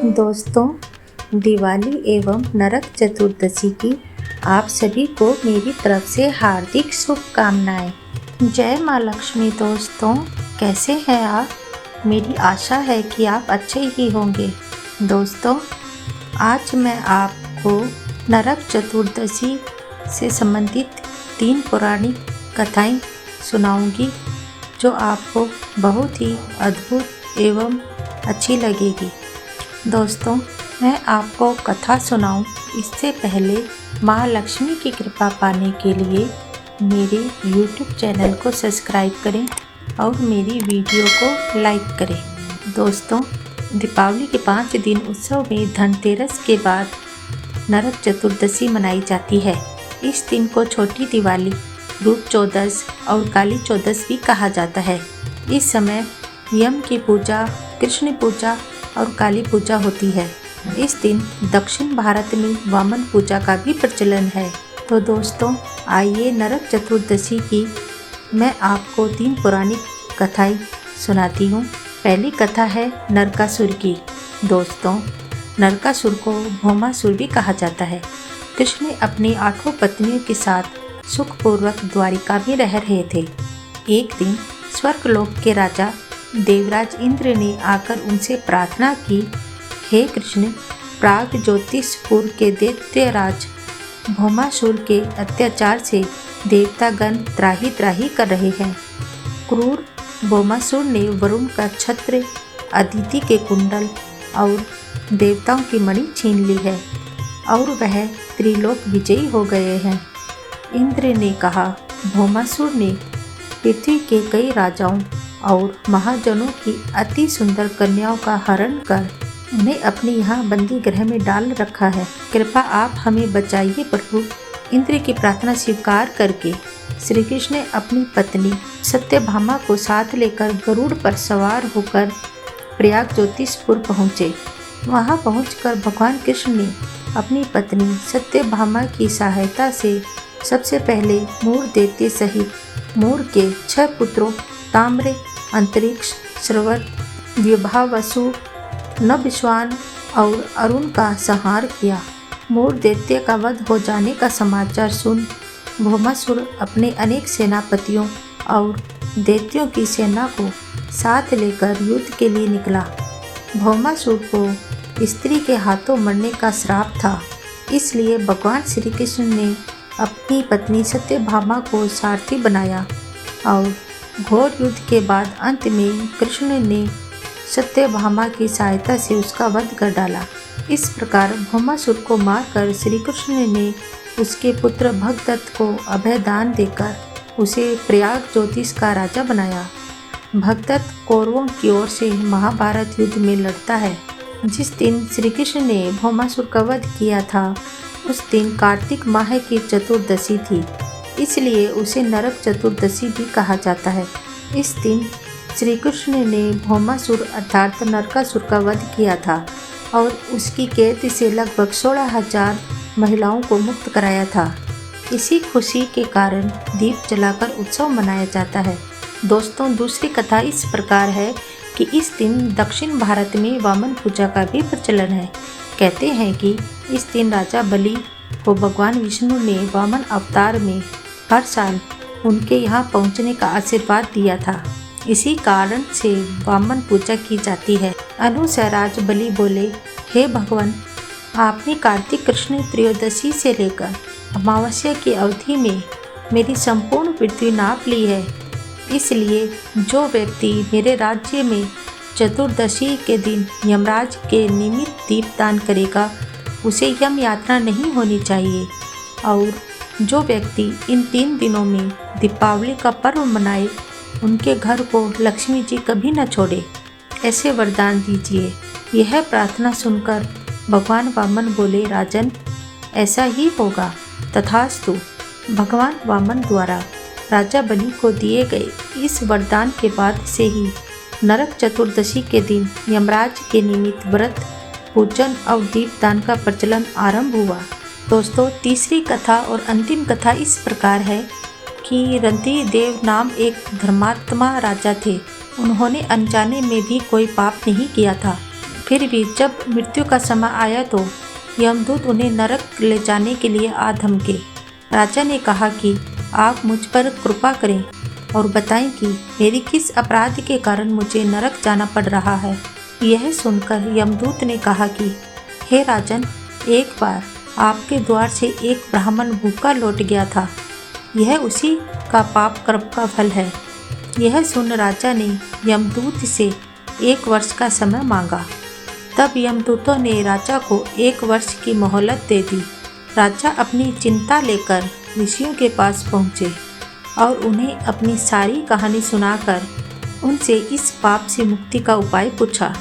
दोस्तों, दिवाली एवं नरक चतुर्दशी की आप सभी को मेरी तरफ से हार्दिक शुभकामनाएं। जय माँ लक्ष्मी। दोस्तों, कैसे हैं आप? मेरी आशा है कि आप अच्छे ही होंगे। दोस्तों, आज मैं आपको नरक चतुर्दशी से संबंधित 3 पौराणिक कथाएं सुनाऊंगी जो आपको बहुत ही अद्भुत एवं अच्छी लगेगी। दोस्तों, मैं आपको कथा सुनाऊं इससे पहले माँ लक्ष्मी की कृपा पाने के लिए मेरे YouTube चैनल को सब्सक्राइब करें और मेरी वीडियो को लाइक करें। दोस्तों, दीपावली के 5 दिन उत्सव में धनतेरस के बाद नरक चतुर्दशी मनाई जाती है। इस दिन को छोटी दिवाली, रूप चौदस और काली चौदस भी कहा जाता है। इस समय यम की पूजा, कृष्ण पूजा और काली पूजा होती है। इस दिन दक्षिण भारत में वामन पूजा का भी प्रचलन है। तो दोस्तों, आइए नरक चतुर्दशी की मैं आपको 3 पौराणिक कथाएं सुनाती हूँ। पहली कथा है नरकासुर की। दोस्तों, नरकासुर को भौमासुर भी कहा जाता है। कृष्ण अपनी 8 पत्नियों के साथ सुखपूर्वक द्वारिका में रह रहे थे। एक दिन स्वर्गलोक के राजा देवराज इंद्र ने आकर उनसे प्रार्थना की, हे कृष्ण, प्राग ज्योतिषपुर के दैत्यराज भौमासुर के अत्याचार से देवतागण त्राही त्राही कर रहे हैं। क्रूर भौमासुर ने वरुण का छत्र, अदिति के कुंडल और देवताओं की मणि छीन ली है और वह त्रिलोक विजयी हो गए हैं। इंद्र ने कहा, भौमासुर ने पृथ्वी के कई राजाओं और महाजनों की अति सुंदर कन्याओं का हरण कर उन्हें अपने यहाँ बंदी गृह में डाल रखा है। कृपा आप हमें बचाइए प्रभु। इंद्र की प्रार्थना स्वीकार करके श्री कृष्ण ने अपनी पत्नी सत्यभामा को साथ लेकर गरुड़ पर सवार होकर प्रयाग ज्योतिषपुर पहुँचे। वहाँ पहुंचकर भगवान कृष्ण ने अपनी पत्नी सत्यभामा की सहायता से सबसे पहले मूर दैत्य सहित मूर के 6 पुत्रों ताम्र, अंतरिक्ष, श्रवण, विभावसु, नभस्वान और अरुण का संहार किया। मूर दैत्य का वध हो जाने का समाचार सुन भौमासुर अपने अनेक सेनापतियों और दैत्यों की सेना को साथ लेकर युद्ध के लिए निकला। भौमासुर को स्त्री के हाथों मरने का श्राप था, इसलिए भगवान श्री कृष्ण ने अपनी पत्नी सत्यभामा को सारथी बनाया और घोर युद्ध के बाद अंत में कृष्ण ने सत्यभामा की सहायता से उसका वध कर डाला। इस प्रकार भौमासुर को मारकर श्री कृष्ण ने उसके पुत्र भगदत्त को अभय दान देकर उसे प्रयाग ज्योतिष का राजा बनाया। भगदत्त कौरवों की ओर से महाभारत युद्ध में लड़ता है। जिस दिन श्री कृष्ण ने भौमासुर का वध किया था, उस दिन कार्तिक माह की चतुर्दशी थी, इसलिए उसे नरक चतुर्दशी भी कहा जाता है। इस दिन श्री कृष्ण ने भौमासुर अर्थात नरकासुर का वध किया था और उसकी कैद से लगभग 16,000 महिलाओं को मुक्त कराया था। इसी खुशी के कारण दीप जलाकर उत्सव मनाया जाता है। दोस्तों, दूसरी कथा इस प्रकार है कि इस दिन दक्षिण भारत में वामन पूजा का भी प्रचलन है। कहते हैं कि इस दिन राजा बलि को भगवान विष्णु ने वामन अवतार में हर साल उनके यहाँ पहुँचने का आशीर्वाद दिया था। इसी कारण से वामन पूजा की जाती है। अनुसराज बलि बोले, हे भगवान, आपने कार्तिक कृष्ण त्रयोदशी से लेकर अमावस्या की अवधि में मेरी संपूर्ण पृथ्वी नाप ली है, इसलिए जो व्यक्ति मेरे राज्य में चतुर्दशी के दिन यमराज के निमित्त दीपदान करेगा उसे यम यात्रा नहीं होनी चाहिए, और जो व्यक्ति इन 3 दिनों में दीपावली का पर्व मनाए उनके घर को लक्ष्मी जी कभी न छोड़े, ऐसे वरदान दीजिए। यह प्रार्थना सुनकर भगवान वामन बोले, राजन, ऐसा ही होगा, तथास्तु। भगवान वामन द्वारा राजा बलि को दिए गए इस वरदान के बाद से ही नरक चतुर्दशी के दिन यमराज के निमित्त व्रत, पूजन और दीपदान का प्रचलन आरंभ हुआ। दोस्तों, तीसरी कथा और अंतिम कथा इस प्रकार है कि रंती देव नाम एक धर्मात्मा राजा थे। उन्होंने अनजाने में भी कोई पाप नहीं किया था, फिर भी जब मृत्यु का समय आया तो यमदूत उन्हें नरक ले जाने के लिए आ धमके। राजा ने कहा कि आप मुझ पर कृपा करें और बताएं कि मेरी किस अपराध के कारण मुझे नरक जाना पड़ रहा है। यह सुनकर यमदूत ने कहा कि हे राजन, एक बार आपके द्वार से एक ब्राह्मण भूखा लौट गया था। यह उसी का पाप कर्म का फल है। यह सुन राजा ने यमदूत से 1 वर्ष का समय मांगा। तब यमदूतों ने राजा को 1 वर्ष की मोहलत दे दी। राजा अपनी चिंता लेकर ऋषियों के पास पहुँचे और उन्हें अपनी सारी कहानी सुनाकर उनसे इस पाप से मुक्ति का उपाय पूछा।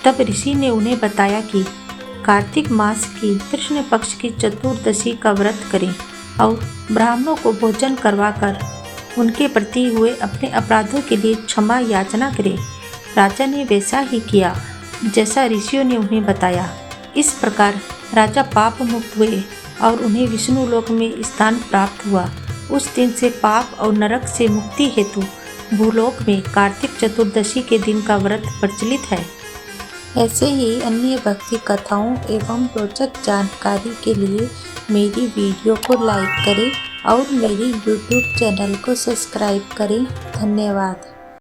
तब ऋषि ने उन्हें बताया कि कार्तिक मास की कृष्ण पक्ष की चतुर्दशी का व्रत करें और ब्राह्मणों को भोजन करवाकर उनके प्रति हुए अपने अपराधों के लिए क्षमा याचना करें। राजा ने वैसा ही किया जैसा ऋषियों ने उन्हें बताया। इस प्रकार राजा पाप मुक्त हुए और उन्हें विष्णु लोक में स्थान प्राप्त हुआ। उस दिन से पाप और नरक से मुक्ति हेतु भूलोक में कार्तिक चतुर्दशी के दिन का व्रत प्रचलित है। ऐसे ही अन्य भक्ति कथाओं एवं रोचक जानकारी के लिए मेरी वीडियो को लाइक करें और मेरी YouTube चैनल को सब्सक्राइब करें। धन्यवाद।